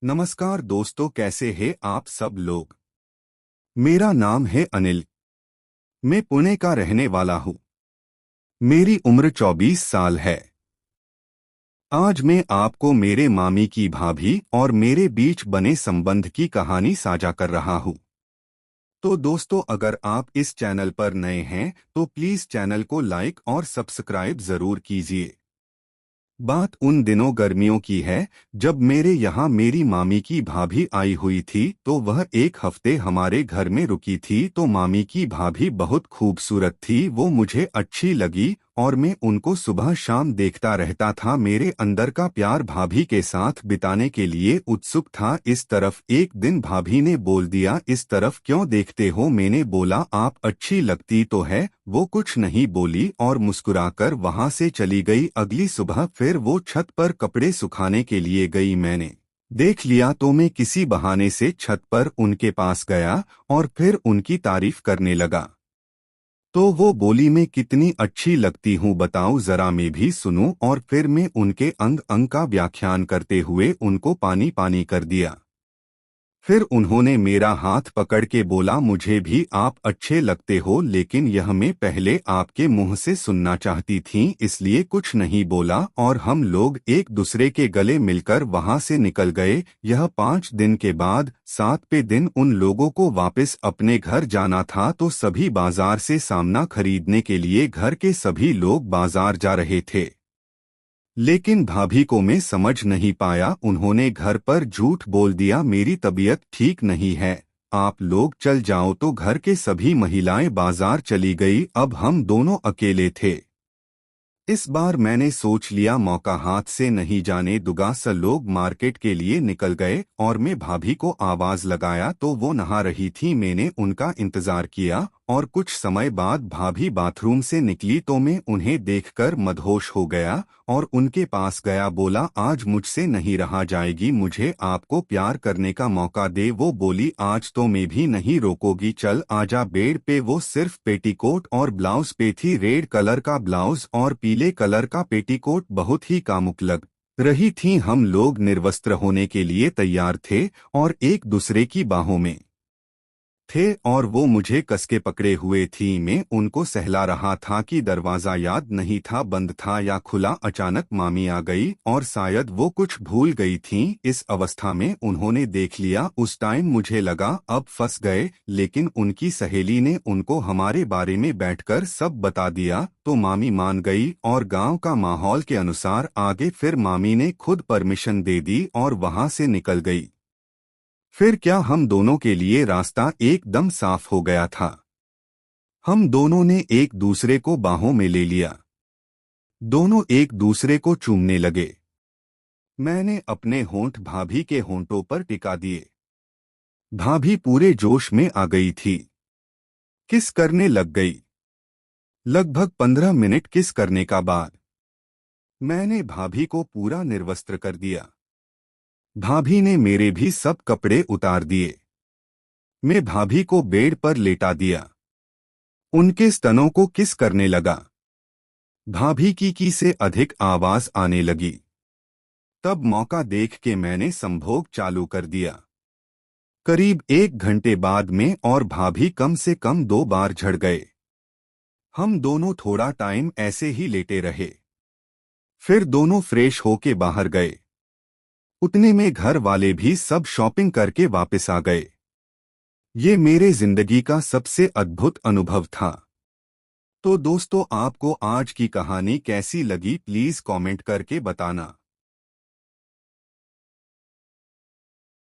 नमस्कार दोस्तों, कैसे हैं आप सब लोग। मेरा नाम है अनिल। मैं पुणे का रहने वाला हूँ। मेरी उम्र 24 साल है। आज मैं आपको मेरे मामी की भाभी और मेरे बीच बने संबंध की कहानी साझा कर रहा हूँ। तो दोस्तों, अगर आप इस चैनल पर नए हैं तो प्लीज चैनल को लाइक और सब्सक्राइब जरूर कीजिए। बात उन दिनों गर्मियों की है जब मेरे यहाँ मेरी मामी की भाभी आई हुई थी। तो वह एक हफ्ते हमारे घर में रुकी थी। तो मामी की भाभी बहुत खूबसूरत थी, वो मुझे अच्छी लगी और मैं उनको सुबह शाम देखता रहता था। मेरे अंदर का प्यार भाभी के साथ बिताने के लिए उत्सुक था। इस तरफ एक दिन भाभी ने बोल दिया, इस तरफ क्यों देखते हो। मैंने बोला, आप अच्छी लगती तो है। वो कुछ नहीं बोली और मुस्कुराकर वहां से चली गई। अगली सुबह फिर वो छत पर कपड़े सुखाने के लिए गई। मैंने देख लिया तो मैं किसी बहाने से छत पर उनके पास गया और फिर उनकी तारीफ करने लगा। तो वो बोली, मैं कितनी अच्छी लगती हूँ बताऊं जरा, मैं भी सुनूं। और फिर मैं उनके अंग अंग का व्याख्यान करते हुए उनको पानी पानी कर दिया। फिर उन्होंने मेरा हाथ पकड़ के बोला, मुझे भी आप अच्छे लगते हो, लेकिन यह मैं पहले आपके मुंह से सुनना चाहती थी, इसलिए कुछ नहीं बोला। और हम लोग एक दूसरे के गले मिलकर वहां से निकल गए। यह 5 दिन के बाद 7वें दिन उन लोगों को वापस अपने घर जाना था। तो सभी बाजार से सामना खरीदने के लिए घर के सभी लोग बाजार जा रहे थे। लेकिन भाभी को मैं समझ नहीं पाया। उन्होंने घर पर झूठ बोल दिया, मेरी तबीयत ठीक नहीं है, आप लोग चल जाओ। तो घर के सभी महिलाएं बाजार चली गई। अब हम दोनों अकेले थे। इस बार मैंने सोच लिया, मौका हाथ से नहीं जाने दूंगा। सब लोग मार्केट के लिए निकल गए और मैं भाभी को आवाज लगाया तो वो नहा रही थी। मैंने उनका इंतजार किया और कुछ समय बाद भाभी बाथरूम से निकली तो मैं उन्हें देखकर मदहोश हो गया और उनके पास गया। बोला, आज मुझसे नहीं रहा जाएगी, मुझे आपको प्यार करने का मौका दे। वो बोली, आज तो मैं भी नहीं रोकोगी, चल आजा बेड पे। वो सिर्फ पेटीकोट और ब्लाउज पे थी, रेड कलर का ब्लाउज और पीले कलर का पेटीकोट, बहुत ही कामुक लग रही थी। हम लोग निर्वस्त्र होने के लिए तैयार थे और एक दूसरे की बाहों में थे और वो मुझे कसके पकड़े हुए थी। मैं उनको सहला रहा था कि दरवाजा याद नहीं था बंद था या खुला। अचानक मामी आ गई और शायद वो कुछ भूल गई थीं। इस अवस्था में उन्होंने देख लिया। उस टाइम मुझे लगा अब फंस गए, लेकिन उनकी सहेली ने उनको हमारे बारे में बैठकर सब बता दिया तो मामी मान गई और गांव का माहौल के अनुसार आगे फिर मामी ने खुद परमिशन दे दी और वहां से निकल गई। फिर क्या, हम दोनों के लिए रास्ता एकदम साफ हो गया था। हम दोनों ने एक दूसरे को बाहों में ले लिया। दोनों एक दूसरे को चूमने लगे। मैंने अपने होंठ भाभी के होंठों पर टिका दिए। भाभी पूरे जोश में आ गई थी, किस करने लग गई। लगभग 15 मिनट किस करने का बाद मैंने भाभी को पूरा निर्वस्त्र कर दिया। भाभी ने मेरे भी सब कपड़े उतार दिए। मैं भाभी को बेड पर लेटा दिया, उनके स्तनों को किस करने लगा। भाभी की से अधिक आवाज आने लगी। तब मौका देख के मैंने संभोग चालू कर दिया। करीब 1 घंटे बाद में और भाभी कम से कम 2 बार झड़ गए। हम दोनों थोड़ा टाइम ऐसे ही लेटे रहे। फिर दोनों फ्रेश होके बाहर गए। उतने में घर वाले भी सब शॉपिंग करके वापस आ गए। ये मेरे जिंदगी का सबसे अद्भुत अनुभव था। तो दोस्तों, आपको आज की कहानी कैसी लगी प्लीज कमेंट करके बताना।